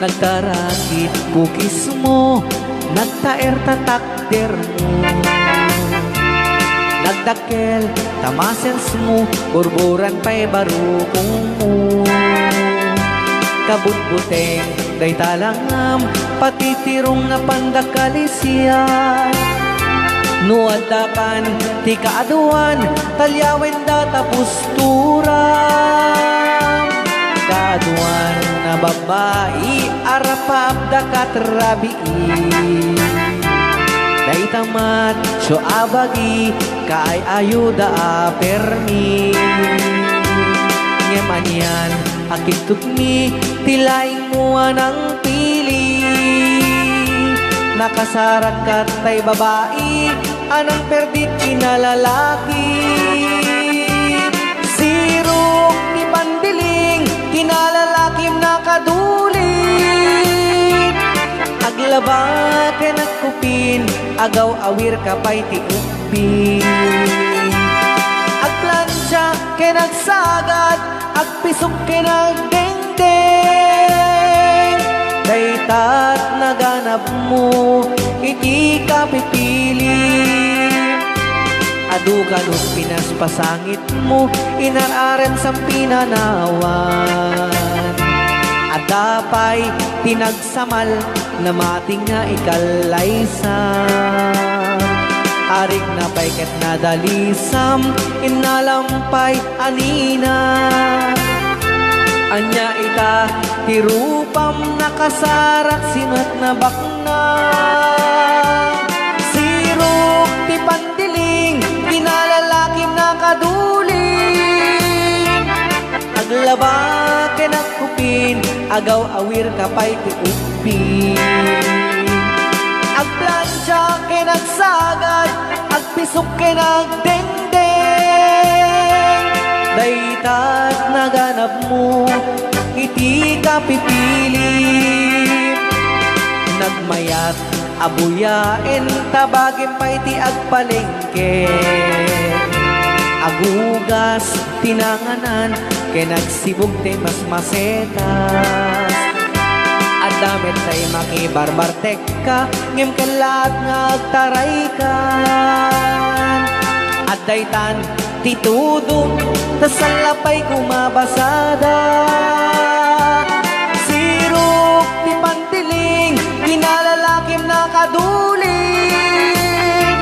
Nagtarakit kukis mo, nagtaer tatakder mo, nagdakel tamasens mo, burburan pa'y barukong mo. Kabutbuteng day talangam, patitirong nga pandakalisyan. Nuadakan ti kaaduan, talyawen data pusturam. Kaaduan na babae, arapabda katrabii. Day tamat, so abagi, kaay ayuda apermi. Ngamanyan, aking tutmi, tilaing mo anang pili. Nakasarak ka tay babae, anang perdit kinalalaki. Sirok ni pandiling, kinalalakim nakadulit. Aglaba ka nagkupin, agaw awir ka pa'y tiupin. Agplansya ka nagsagad, agpisok ka nagdengdeng. Daytat naganap mo, iti ka pipili. Adu kanong pinaspasangit mo, inararen sa pinanawan. Adapay tinagsamal, na mating nga ikalaysan. Arig na payket na dalisam, inalampay anina. Anya ita, tirupam nakasarak sinat na bakna. Sirok ti pandiling, kinalalakim nakaduling. Aglaba kinakupin, agaw awir kapay ti upin. Agplansya kinagsagad, agpisok kinagdengdeng. Daytat naganap mo, iti ka pipili. Nagmayat, abuyain, tabagin pa iti agpalengke. Agugas, tinanganan, kinagsibog te mas masetas. Adamit tay makibarbartek ka, ngem kalat nga agtaray ka. At daytan, titudong, tasalapay kumabasada. Sirok ti pantiling, kinalalakim nakaduling.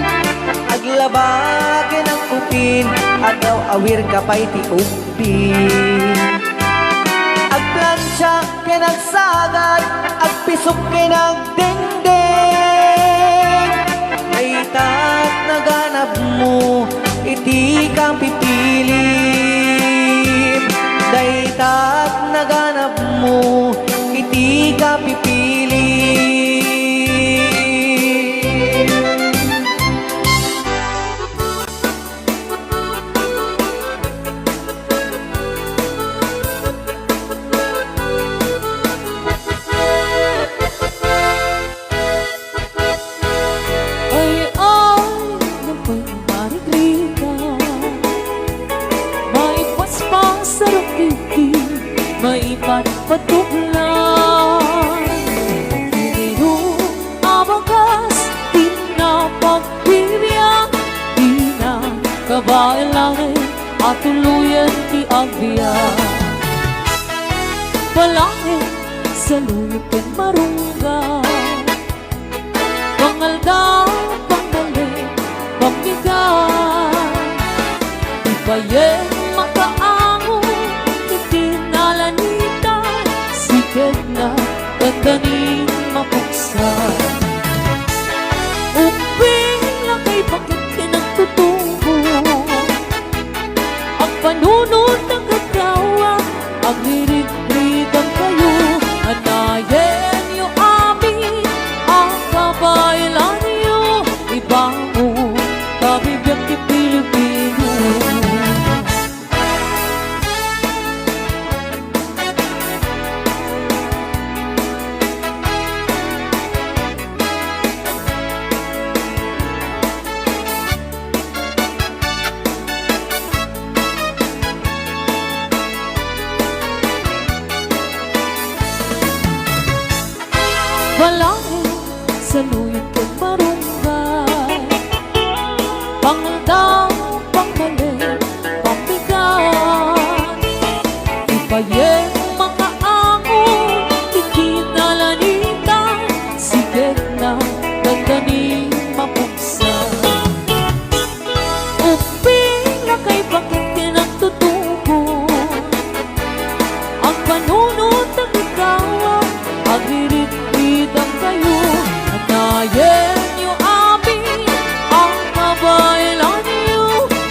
Aglabagin ang kupin, agaw awir kapay ti upin. Agplansya kinagsagad, agpisok kinagdengdeng. Daytat naganap mo, iti kang pipili. Daytat naganap mo, iti ka pipili. Patuklan Ininom abagas, pinapagpibiyang di na kabailangan at tuluyan ti agbiyan. Palangin sa lulupin marungga, pangaldaw, pangdali, pamigan. Ibayeng makaango, itinalanita, sikat na kandaning mapuksan. Uping lakay bakit kinagtutubo, ang panunod ng kagawa, ang hirit-ritang kayo, anayen nyo amin, ang kabailan nyo, iba mo, kabibiyang ti Pilipino.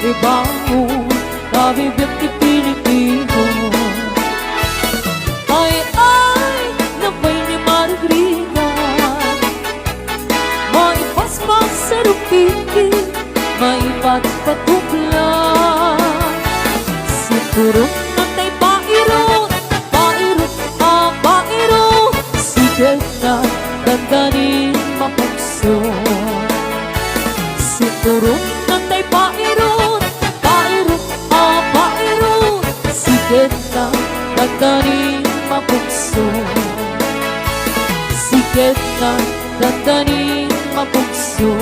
ibangon kabibig ti Pilipino. Ay, nabay ni Margarita, may paspas sa rupiki, may patpatupla. Siguro natay pairot, pairot, sige na dandanin mapagso. Siguro natay pairot, sige na dandanin mapagso. Sige na dandanin mapagso.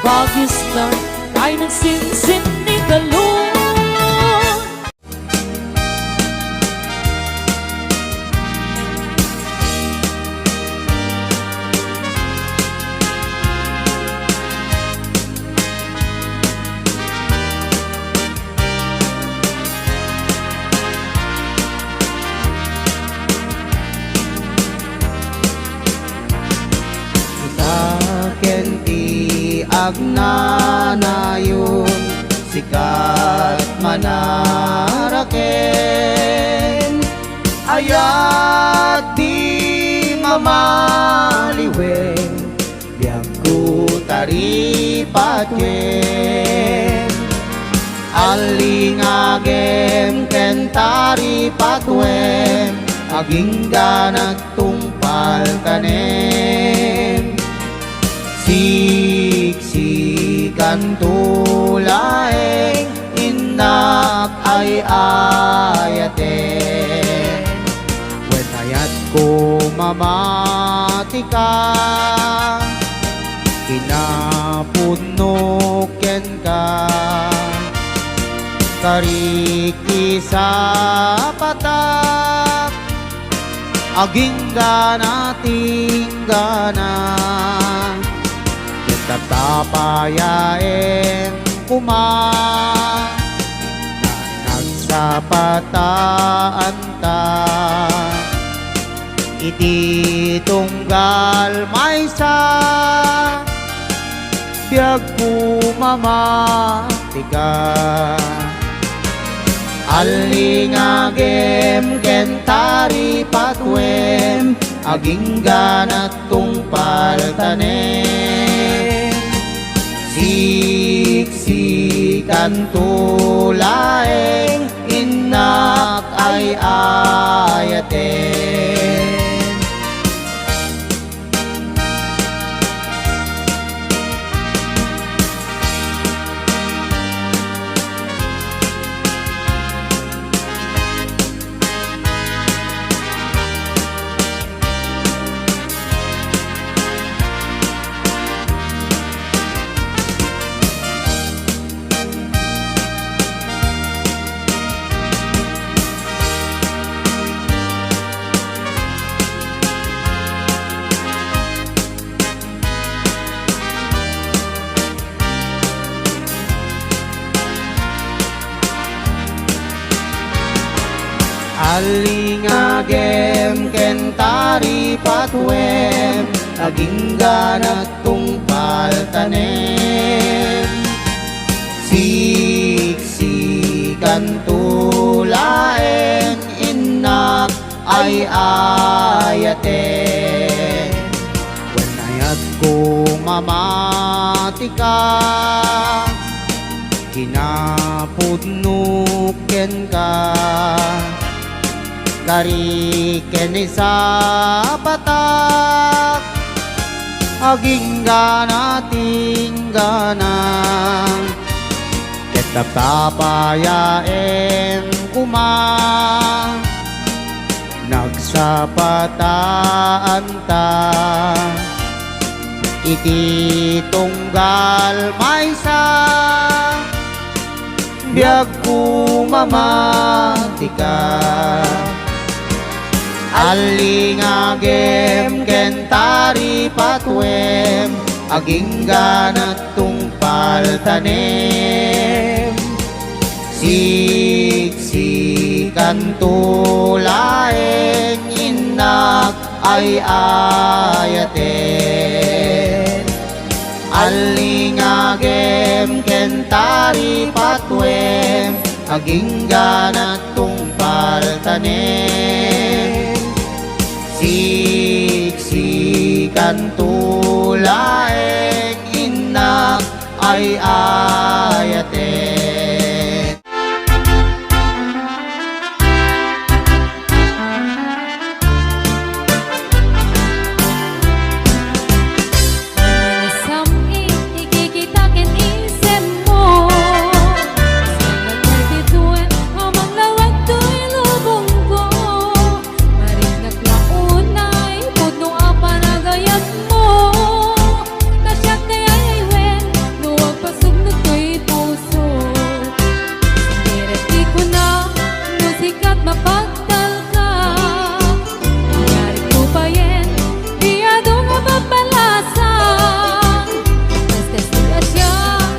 Bagis na tayo nagsinsin ni Galon. Kenti agnanayon sikat manaraken ayat di mamaliwen biag ku taripatwen alingagem kentari patwen aging ganat tungpal kanem siksikan tulaeng inak ay ayaten wen ayat ko mamatika kinapunuken ka kariki sa patak aging ganating gana tatapayain kuma na nagsapataan ta iti tunggal maysa biag pumamatika alingagem kentari patwem aging ganat tungpal tanem siksikan tulaeng inak ay ayaten alingagem kentari patwem aging ganat tungpal tanem siksikan tulaeng inak ay ayaten wen ayat ko mamatika kinapudnuken ka kariken sa patak aging ganating ganang ketap tapayaen kuma nagsapataan ta iti tunggal maysa biag pumamatika alingagem kentari patwem aging ganat tungpal tanem siksikan tulaeng inak ay ayaten Alingagem kentari patwem aginggan at tungpal tanem siksikan tulaeng inak ay ayaten. Sami ikikitakin isip mo Sangat nagtituen Amang lawag to'y lubong ko Maring naglaunay Pudno apa nagayat mo Nasyak kaya'y aywen Luwag pasugnog to'y puso Sindirati ko na Musikat mapagtal ka Nangyari ko pa yan Biyado nga mapalasa Kaskas siya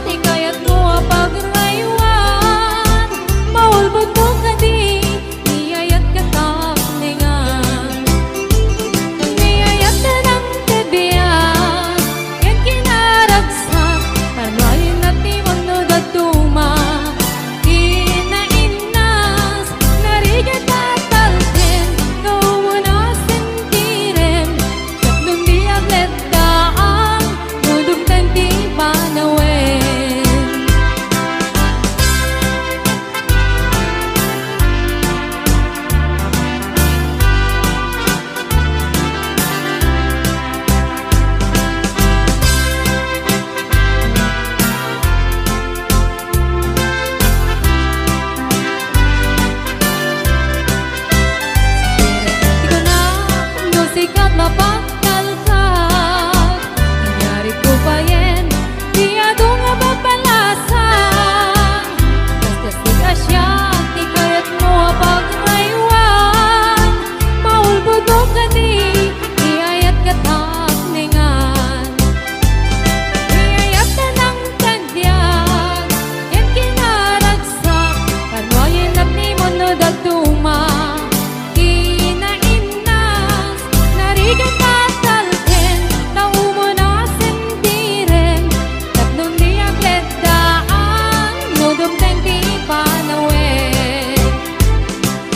Tingayat mo ang pagraywan Maulbog mo ka di Niyayat ka tapningan Niyayat ka ng tebiyan Yan kinaragsak Parmayin at imunod at tuma Kinainas Narigat at talsin Nauuna sentirin Tatlong di aglet daang Nudugtan di panawin Ikaw na musikat mapagtal ka Nangyari ko pa yan Biyado nga mapalasa Kaskas di ka siya Tikayat mo ang pagraywan Maulbog mo ka di Iyayat ka tapningan Iyayat ka ng tagdyag Yan kinaragsak Parwayin at ni mo no dagduma Kinainas Narigan at talkin Naumo na sentirin Tatlong di aglet daan Nudugtan di panawin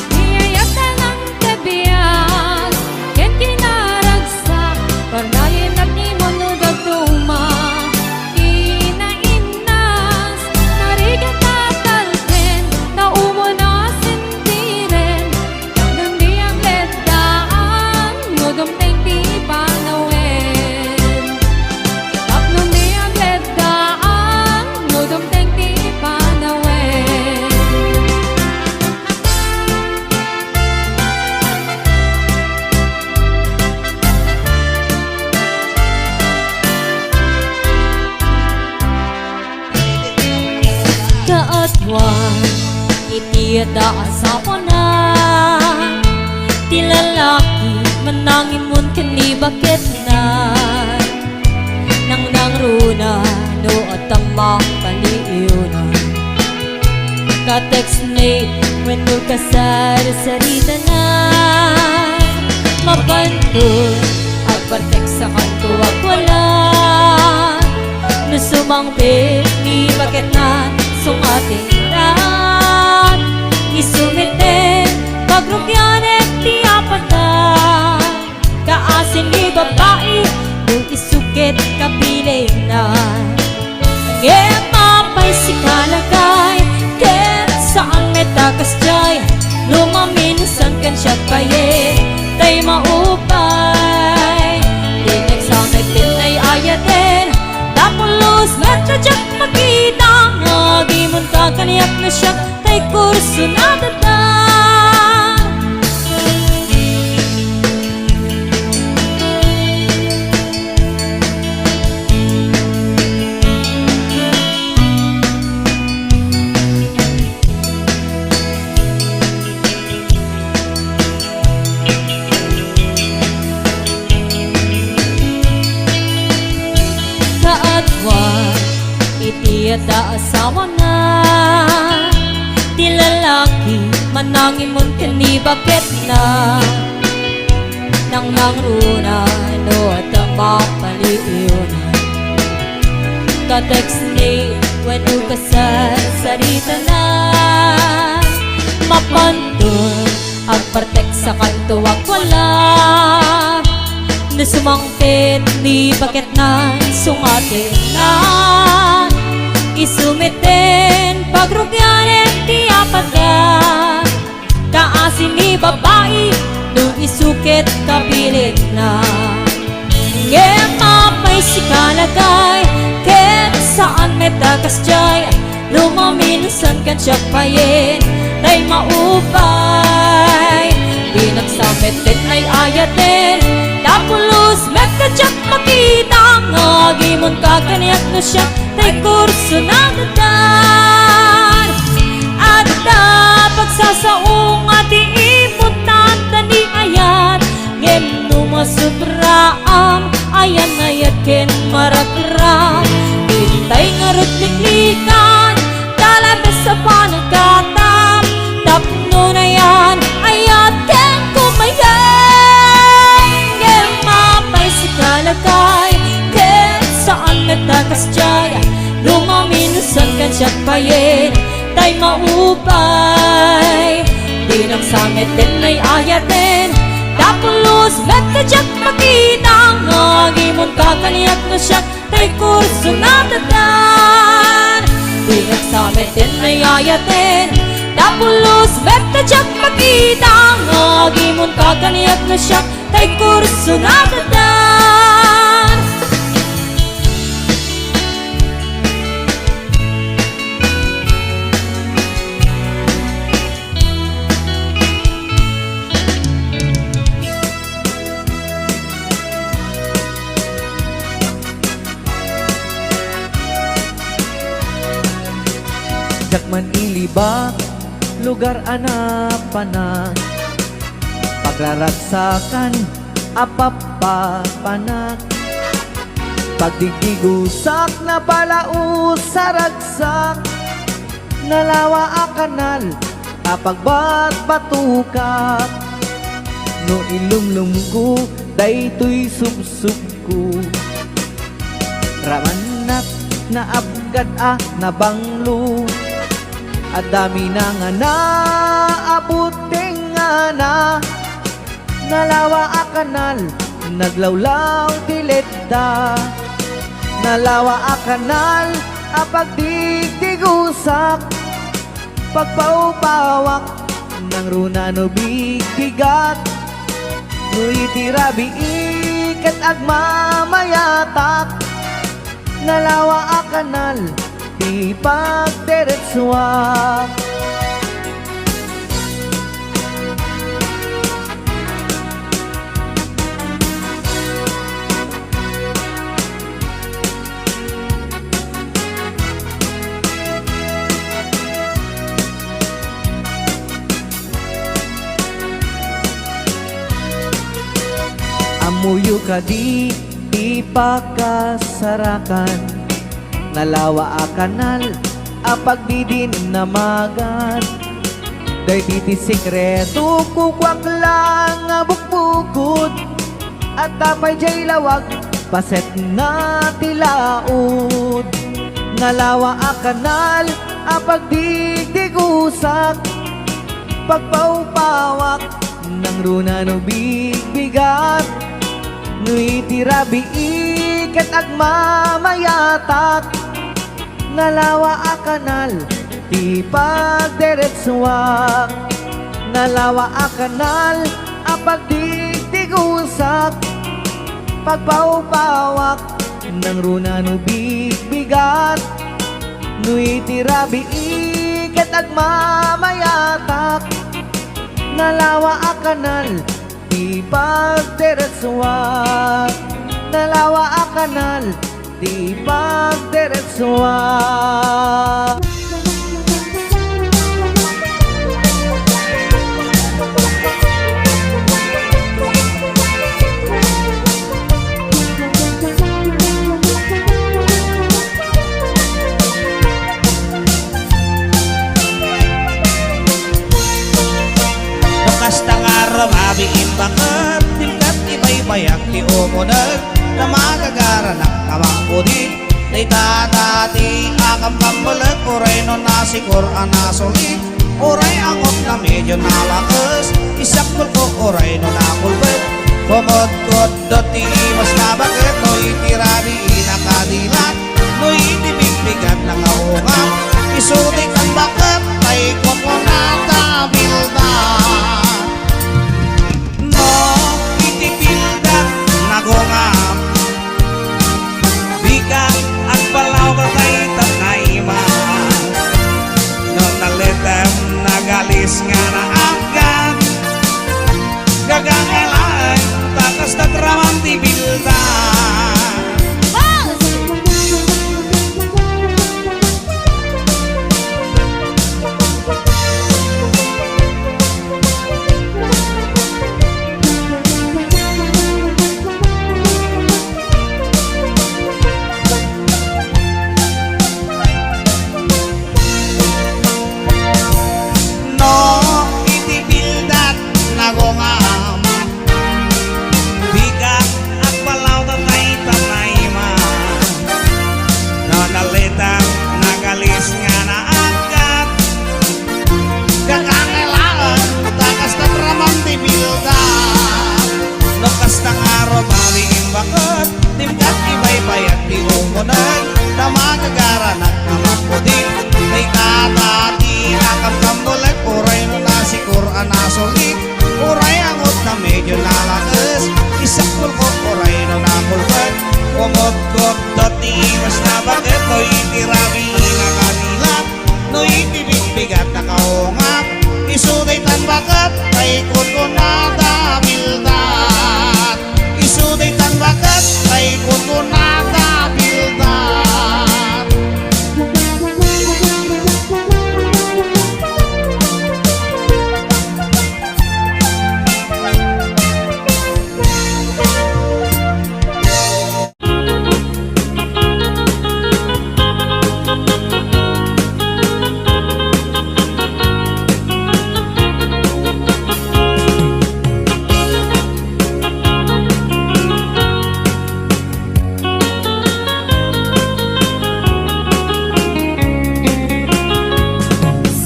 Iyayat ka ng tebiyan Yan kinaragsak Parwayin at ni mo no dagduma Kinainas Narigan at talkin Naumo na sentirin Tatlong di aglet daan Nudugtan di panawin Tatlong di aglet daan Nudugtan di panawin Kaatwan Itiyada asawa na Ti lalaki Manangin mon kani bakit na Nang nangruna No at ang mapaliuna Ka-text late When mo kasar-sarita na Mabantol Agbartek sa kanto wag wala Nusumang ni bakit na Sungating rat Isumite Pagrugyanet ti apatan Kaasin ni babae Nung isukit kapiling na Ngepapay si kalagay Ket saan metakas jay Lumaminsan kan siya paye Tay maupay Dinig sa may pinay ayaten Tapulos metradyak makita Nagimunta kaniyak na siya Tay kurso na datang Itiyada asawa na Ti lalaki Manangin mon kani bakit na Nang nangruna No at ang mapaliuna ka-text ni wano ka sa sarita na mapantun ang partek sa kanto wag wala nasumangkit ni bakit na sungatin na isumiten pagrugyanin ti apaga kaasin ni babae nung isukit kapilit na ngem apay si kalagay ket saan metakas jay lumaminusan kan siya payin tay maupay pinagsamit din ay ayatin tapulus metadyak makita ngagimon kakaniyak no siya tay kurso na dadan at pagsasaong ati ipot na tani ayat ngem numasobraam ayan ayat ken marakram itay ngarot liklikan talabes sa panagkatam tapno na yan ayat ken kumayan ngem mapay si kalagay ken saan metakas jaya lumaminusan kan siya payin tay maupay pinagsamit din ay ayatin tapulus metadyak makita ngagimon kakaniyak no siya tay kurso na dadan pinagsamit din ay ayatin tapulus metadyak makita ngagimon kakaniyak no siya tay kurso na dadan Jakman ilibak, lugar anapanan pagraragsakan, apapapanak pagdigdigusak na balaus sa ragsak nalawa a kanal, apagbat batukak no ilumlum ko, daytoy subsub ko ramanat na abgad na banglo at dami na nga na abuting nga na nalawa a kanal naglawlaw dileta nalawa a kanal apagdigdigusak pagpaupawak ng runa no bigat no itirabi ikat agmamayatak nalawa a kanal di pagdiretsuak amuyo ka di pakasarakan nalawa a kanal apagdidin namagan day titi sikreto kukwak lang nga bukbukod at tapay jay lawag paset na tilaod nalawa a kanal apagdigdigusak pagpaupawak ng runa no bigat no itirabi ikat agmamayatak nalawa a kanal di pagdiretsuak nalawa a kanal apagdigdigusak pagpaupawak ng runa no bigat no itirabi ikat agmamayatak nalawa a kanal di pagdiretsuak nalawa a kanal di pagdiretsuak Bakas tangar mabing imbakat tingkat ibay-bayak ti umunag na magagara ng kamangkudi dati akam pambalag uray no nasikur anasulit uray angot na medyo nalakas isakul ko uray no nakulbet kumod-kod dati mas nabakit no itirani inakadilat no itibigbigat na kaungat isudik ang bakat ay kukunata bilda no itibildat nagungam bigat at palaw katay tatayma no nalitem nagalis nga na agad gagangalan takas na tramang tibilda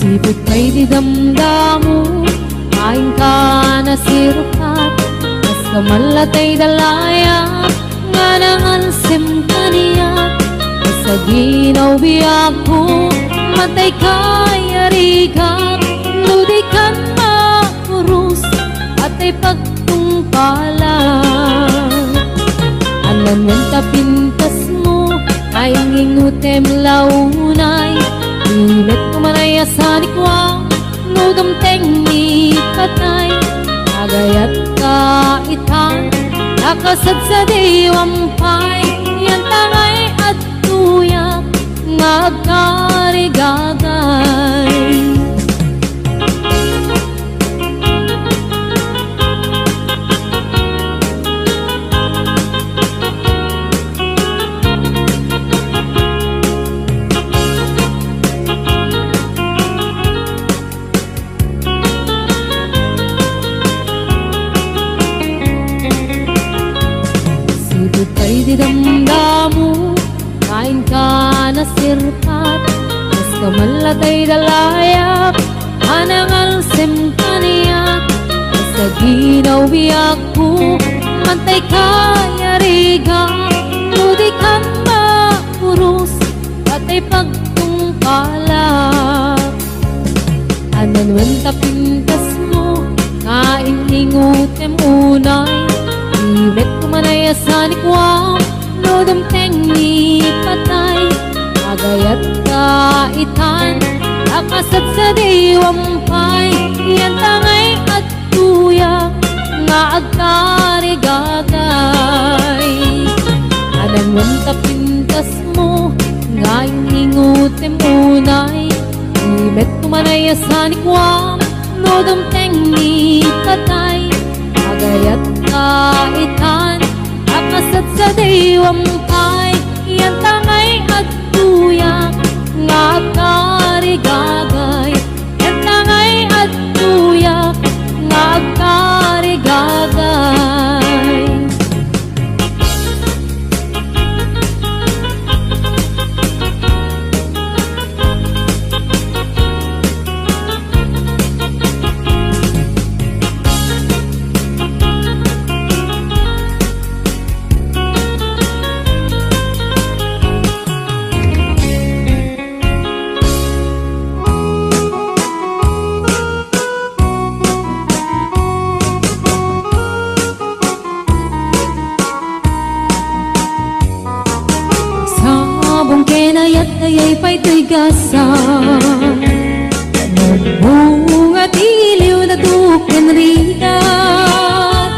Sipot kay di damdamu, kain ka na sirupat, kas kamalatay dalaya, nga nangansim kaniya, sa ginaw biyak ko, matay kay arigak, ludi kan makurus, at ay pagtungpalan. Alam ng tapintas mo, ay ngingutem launay, init kumanaya sa likwa, nudom tengni patay, agayat kaitan, nakasad sa diwampay, yan tangay at tuyak, magkarigagay. Kay di damdamu, kain ka na sirpat, mas kamalatay dalayak, anangal sim kaniyak, sa ginaw biyak ko, mantay kaya riga, ludi kan makurus, patay pagtungkalak. Ananwan tapintas mo, kain ingutem unay, ibet kumanaya sa likwam, nodam tengni patay, agayat kaitan, nakasad sa diwampay, yan tangay at tuyak, nga agkarigagay. Ananwan tapintas mo, nga ingutem unay, ibet kumanaya sa likwam, nodam tengni patay, agayat kaitan, nakasad sa diwampay, yan tangay at tuyak, nga agkarigagay, yan tangay at tuyak, nga agkarigagay. buhay to'y gasang nagbunga tiliw na duken rigat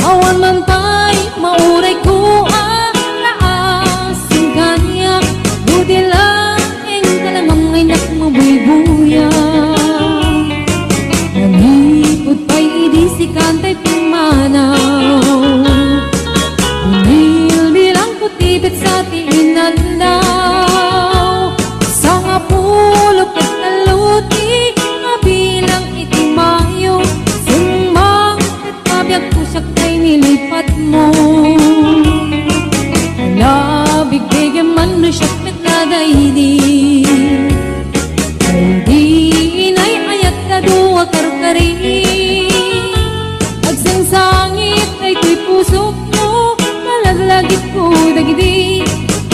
awan man pa'y mauray ko ang laasing kanya buti lang ang kalamang ay nakmabuy-buya nanipod pa'y idisikan ta'y pumanaw binilbilang kutibit sa tiinandaw sa nga pulok at naluti mabilang itimayo sumang at kabiyag ko siya kay nilipat mo nalabig-bigyan man no siya metadaydi ay di inay ayat na duwa karukari agsangsangit ay tuy pusok mo malaglagit ko dagidi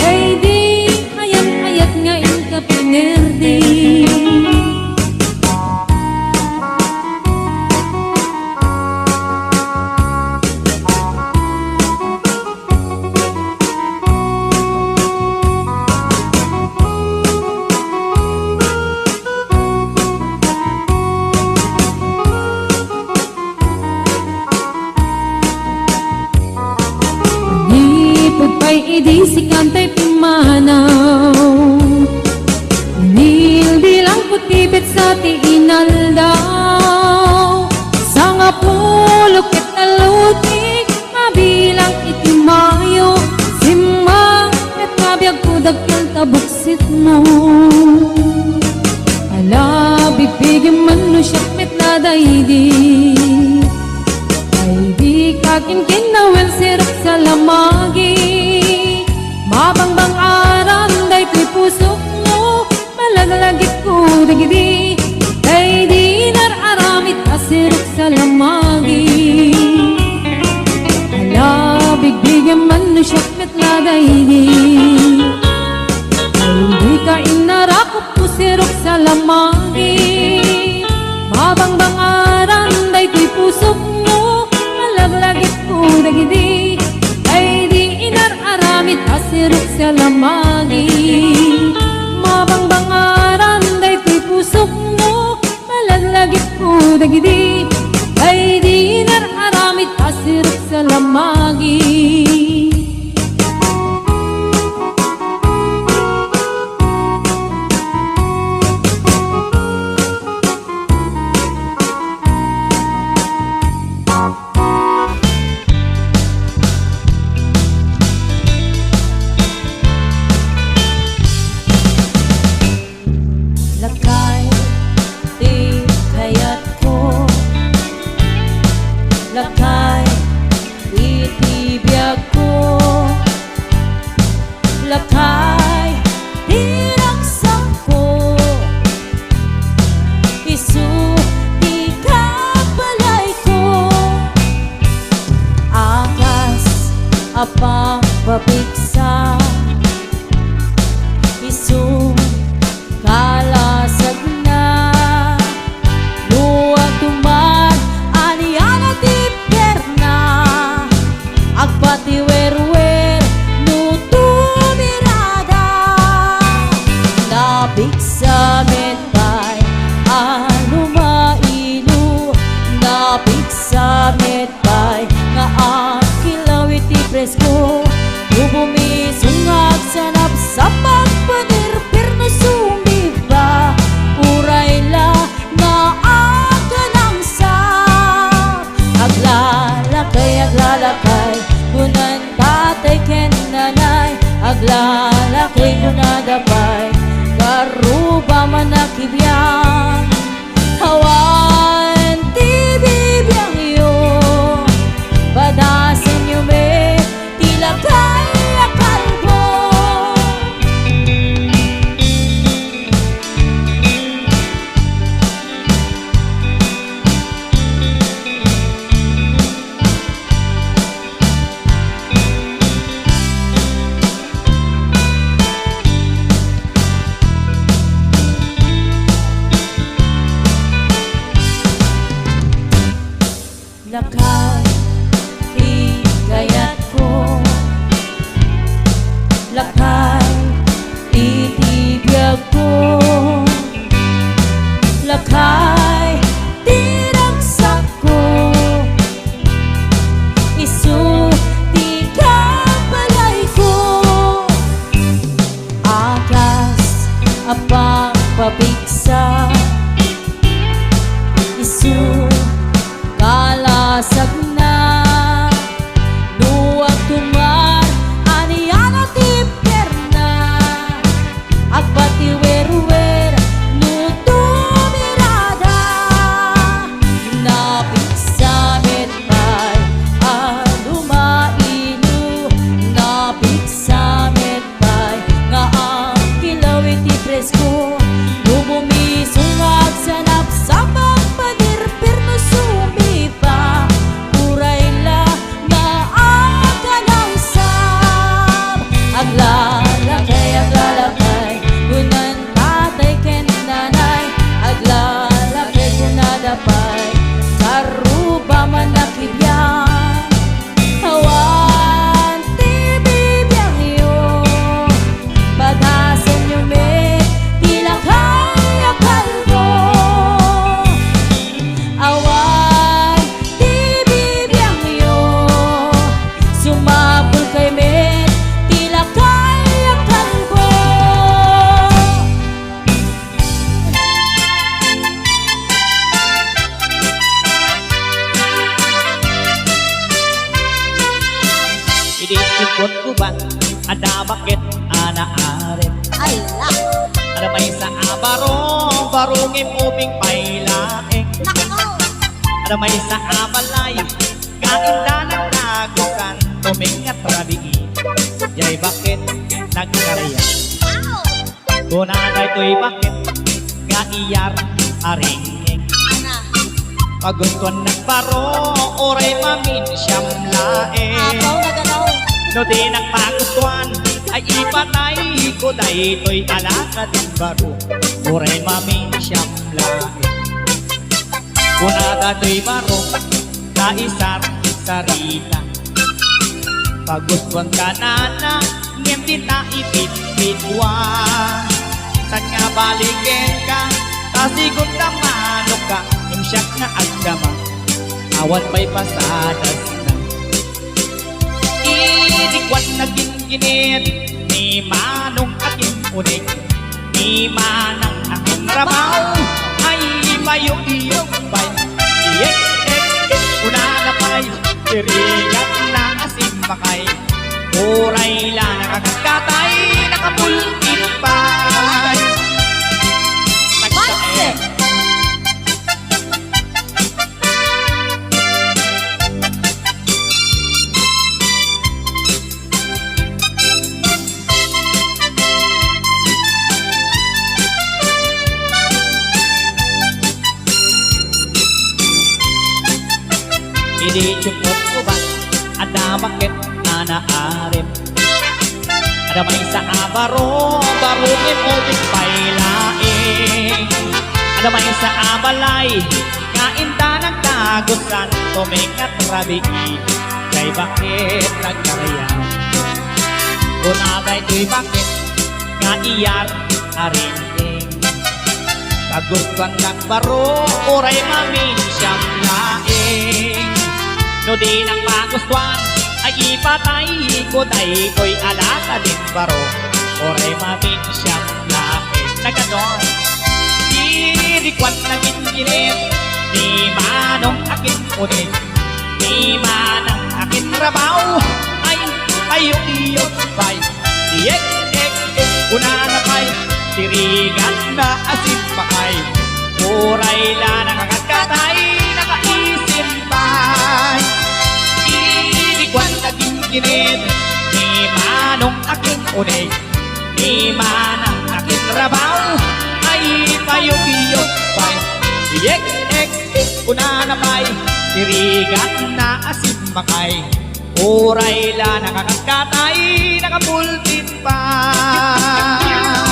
ay di ayat-ayat nga inka pinerdi Nipod pa'y idisikan ta'y pimanaw nilbilang kutibit sa tiinaldaw sa nga pulok at nalutik mabilang itimayo simang at kabiyag ko dagkang tabuksit mo alabig-bigyan man no siya metadaydi ay di kakin kinawel sirap sa lamagi mabangbang aram day ko'y pusok mo malaglagit ko dagidi ay di nararamit asirap sa lamagi alabig-bigyan man no siya metadaydi ay di ka inarakot ko sirap sa lamagi mabangbang aram day ko'y pusok mo malaglagit ko dagidi ay di inararamit asirok sa lamagi mabangbang aram day ko'y pusok mo malaglagit ko dagidi ay di inararamit asirok sa lamagi lakay di kayat ko lakay itibiyag ko lakay dinaksak ko isu di kapalay ko akas apang babiksa isu kalasag na luwag tuman aniyan at ipierna agpatiwer-wer nutumirada nabigsa metay anumainu nabigsa metay nga akilaw iti presko bubumisungag sanap sa pagpanirpir na sumiba urayla nga aganang sap aglalakay kunan tatay ken nanay aglalakay kunadapay karuba manakibiyang hawan ti bibiyang iyo badasin niyo me tilakay akalbo napigsa isu kalasag na nuwag tuman aniano ti perna agpatiwer-wer no tumirada napigsa metpay adumainu napigsa metpay nga ang kilaw iti presko Lubumisungag sa napsapag padirpir no sumipa Urayla nga agalaw sab Aglalakay Gunan tatay ken nanay Aglalakay kunadapay Karuba man nakibyan Hawan ti bibiyang iyo Paghasan nyo may tila kaya kalbo Awan ti bibiyang iyo Sumabol kay may tila kaya kalbo Idikot ko ba? Ada bakit anaarin? Ala! Ada may sa abarong barungin ubing pailaing Nako! Ada may sa abalay kainda ng nagukan tumingat rabiin Yay bakit nagkarya? Kunanay to'y bakit kaiyar aringing Paguntuan nagbaro oray mamin siyam laing Apaw na ganaw! No di nagpagustuhan ay ipatay ko dahil ito'y alaka din baro Uray mami siyam lahi Kunada to'y baro kaisar sarita Pagustuhan ka na ngem di ta ipit-pitwan San nga balikin ka tasigon ka manok ka imsyak nga agdama Awan may pasadas na Idikwan na ginginit Ni manong aking unik Ni manang aking rabaw Ay mayong-iyong bay Iyek-ek-ek Una na pa'y Tirigat na asim pakay Uray la nakakatay Nakapulkin pa'y Manse! Hindi chupot ko ba? Ada bakit anaarim? Ada may sa abaro barungin mo pailaing Ada may sa abalay kainda ng tagusan tumingat rabiin Kay bakit nagkarya? Kunagay to'y bakit kaiyar aringing Kagustuhan nagbaro oray mamin siyam laing No di nang magustuhan ay ipatay ko dahil ko'y alaka din baro Oray mamin siyam laing na ganon Dirikwan na ginginit Ni manong akin ulit Ni manang akin rabaw Ay payong-iyong bay Iyek-ek-ek una na pay Tirigan na asin pakay Uray la nakakatay Nakaisin pay Idikwan na ginginit Ni manong aking unig Ni manang aking rabaw Ay payong-iyong pay Iyek-ek-ek una na pay Tirigan na asin pakay Uray la nakakatay Nakapultin pay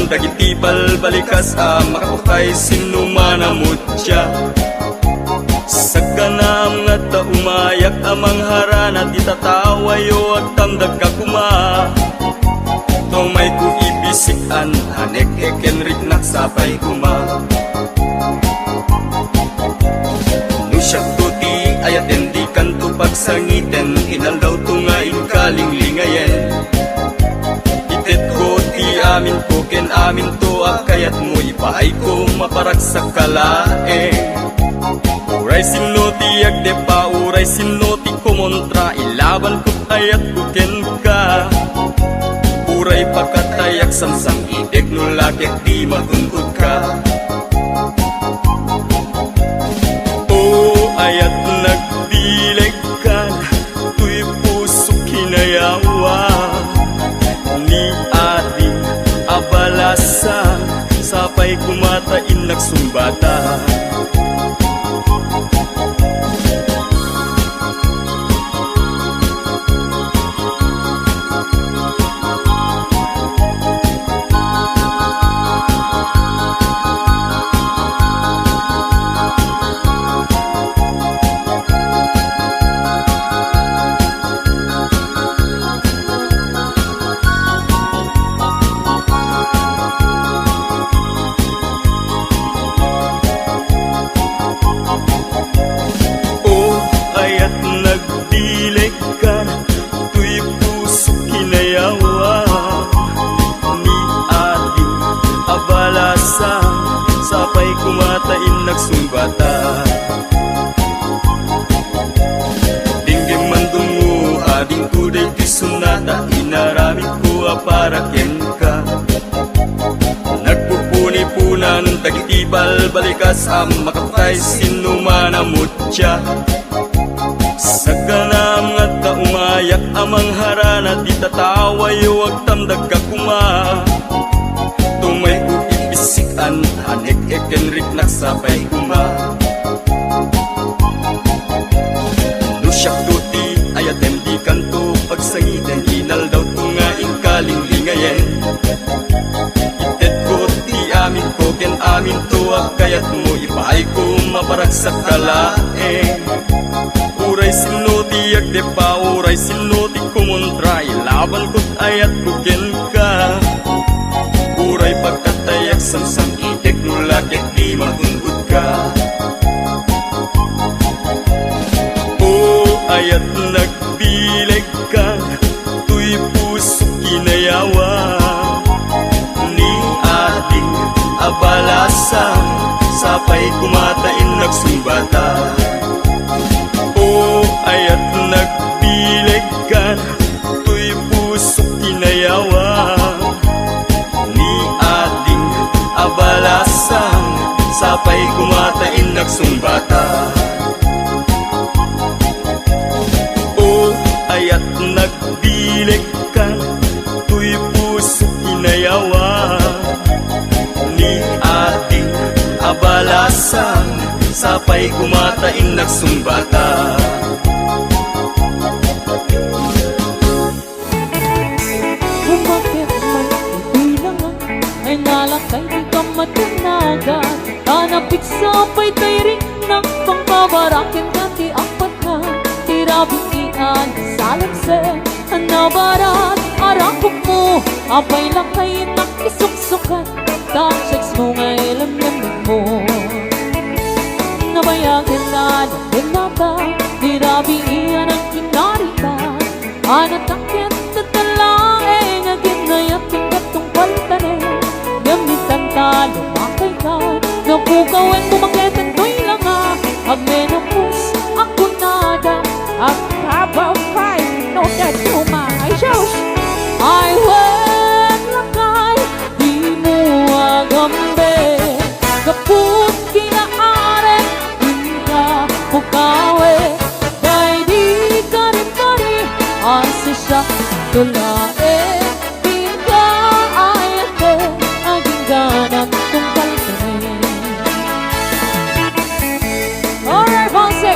dagiti balbalikas makapukay sinumanamot siya. Saganam nga ta umayak amang harana di tatawayo at tamdag ka kuma. Tomay ko ibisikan hanek ekenrik naksapay kuma. Nusyak tuti ayat endi kanto pagsangiten inal daw tungain kalinglingayen. Itet ko ti amin ko ken amin to akayat mo ipaay ko maparagsak kalae. Uray sinoti agde pa uray sinoti kumontra ilaban ko ayat ko ken ka. Uray pakatayak samsang idek no lagyak di magungkod ka. Ayat nagdileg ka, tuy puso kinayawa. Ni ating abalasa, sapay kumatain nagsumbata. Sapay kumatain nagsumbata. Dinggim mandungo ading kuday kisunata inaramid ko aparaken ka. Nagpupuni-punan dagiti balbalikas makapatay sinumanamot siya. Saganam nga ta umayak amang harana di tatawayo ag tamdag ka kuma. Tumay ko ibisikan hanek ekenrik naksapay kuma. Nusyak duti ayatem di kanto pagsangiten inal daw tungaing kalinglingayen. Itet ko ti amin ko ken amin to akayat mo ipaay ko maparagsak kalae. Uray sinoti agde pa uray sinoti kumontra ilaban ko't ayat ko ken ka. Uray pagkatayak samsam idek no lagyak di magungkod ka. Ayat nagbileg ka, tuy puso kinayawa. Ni ating abalasan, sapay kumatain nagsumbata. Ayat nagbileg ka, tuy puso kinayawa. Ni ating abalasan, sapay kumatain nagsumbata. Ayat nagbileg ka, tuy puso kinayawa. Ni ating abalasan, sapay kumatain nagsumbata. Bakit man ibilangan ay nalakay di ka matanagan. Tanapik sapay tay ring ng pangkabarakin dati apat na tirabing ian salamsen nabarat arakok mo apay lakay nakisuksukan tanseks mo nga ilamnamin mo nabayagan na nagdilata tirabing ian ang kinarita anatakit tatalaeng agin na yating katong paltane gamitan talo makay ka nakukawen bumaketan to'y langa agmenopos ako nada ang habang fight no that to my shows I went lakay di mo agambe kaput kinaare hindi pukawe dahil di ka rin pari asa siya tulae pinka ayate aging ganang tungkal kami. Alright, Bonse!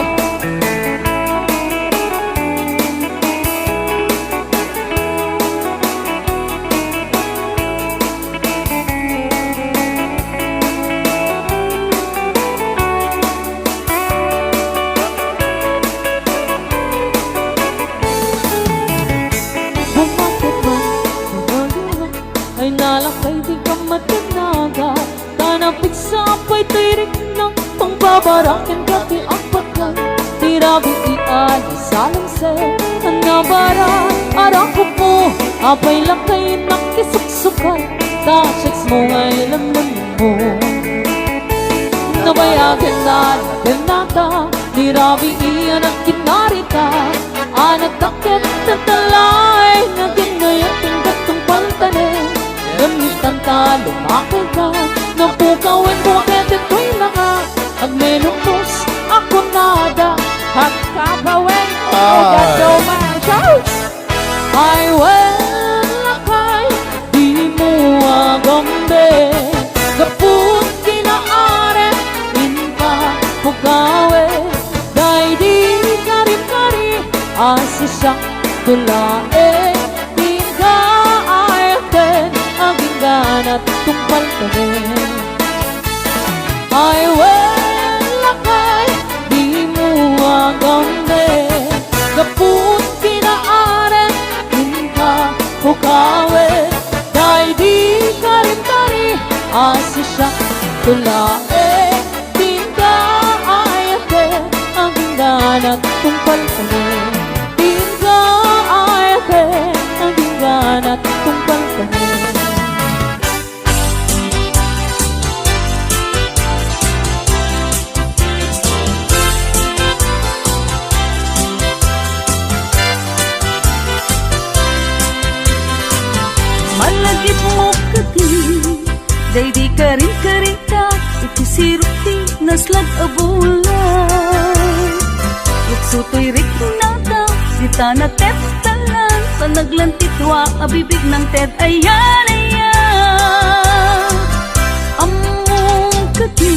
Napit sa apoy tirik ng pangbabarakin Kati ang patay Tirabi iali sa langsay Nabara arang ko po Apay lang kayo nakisuksukay Tacheks mo ay laman mo Nabayagan na nata Tirabi iyan ang kinarita Anak takit na talay Naging ngayon tingkat kong pantanin Gamitan ka, lumakay ka Napukawin mo agad ito'y lahat At menumpos ako nada At kakawin agad daw man Ay lakay Di mo agambe Kaput kinaare Inka pugawe Dahil di kari-kari Asa siya tulae Di ka ayaten Ang inganat tumpal ka rin Ay lakay Di mo agambe Kaput kinaare Inka pugawe Dahil di kari-kari Asa siya tulae Di ka ayaten Ang inganat tumpal ka rin Di ka ayaten Ang inganat tumpal ka rin Malagit mo kati Day di karing-karing ka Iti siruti naslag abulan Utsutoy rik nata Sita na tet talan Panaglantitwa abibig ng tet ayan ayan Among kati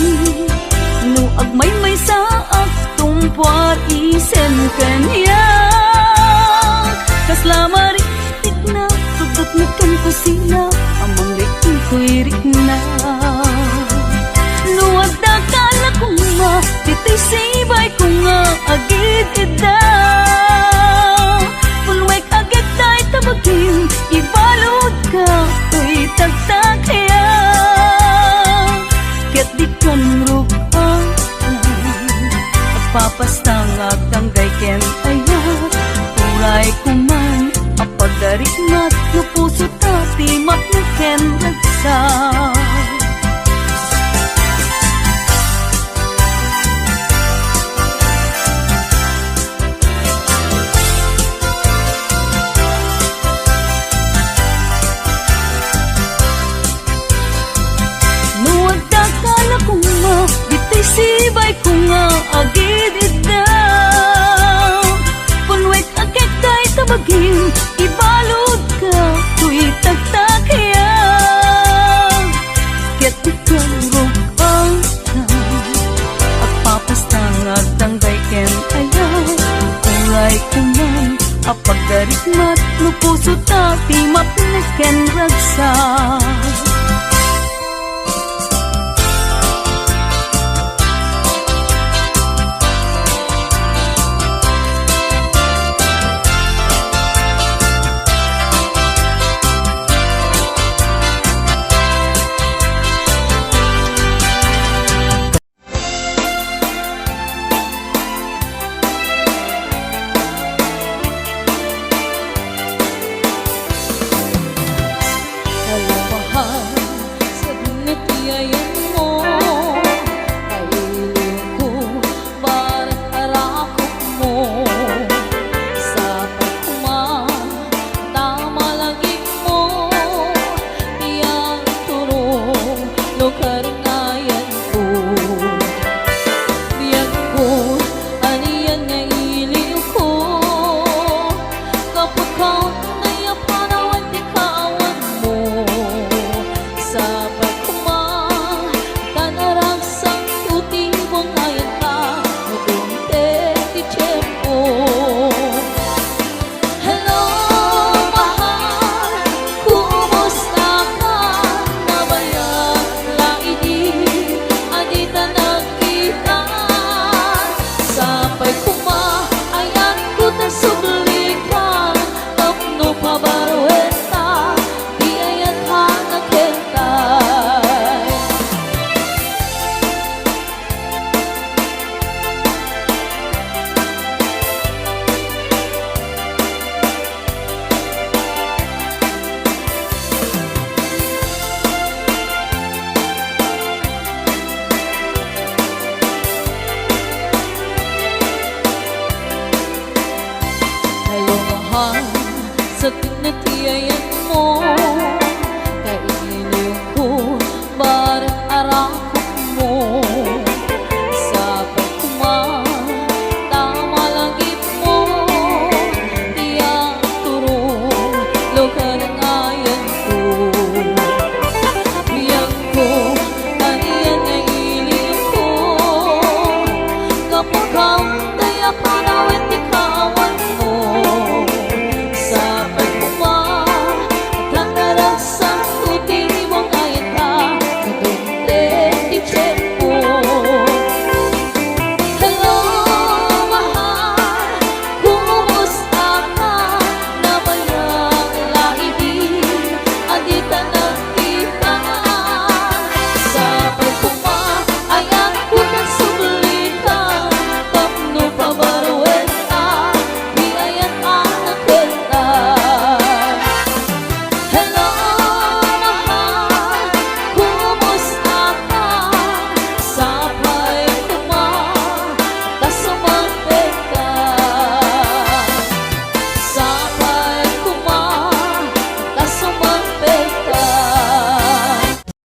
No agmay-may sa aktumpuar isen kanya Kaslamarik na Sugdot ni kan ko sila Amang likin ko'y rik na Luwag na kala ko nga Tito'y sibay ko nga Agid ida Pulwek agad tayo tabagin Ibalod ka Ko'y tagtag kaya Ket di kan rugang At papastang agtang gayken ayan Uray ko man Apagarik mat, no puso tati mat na ken nagsa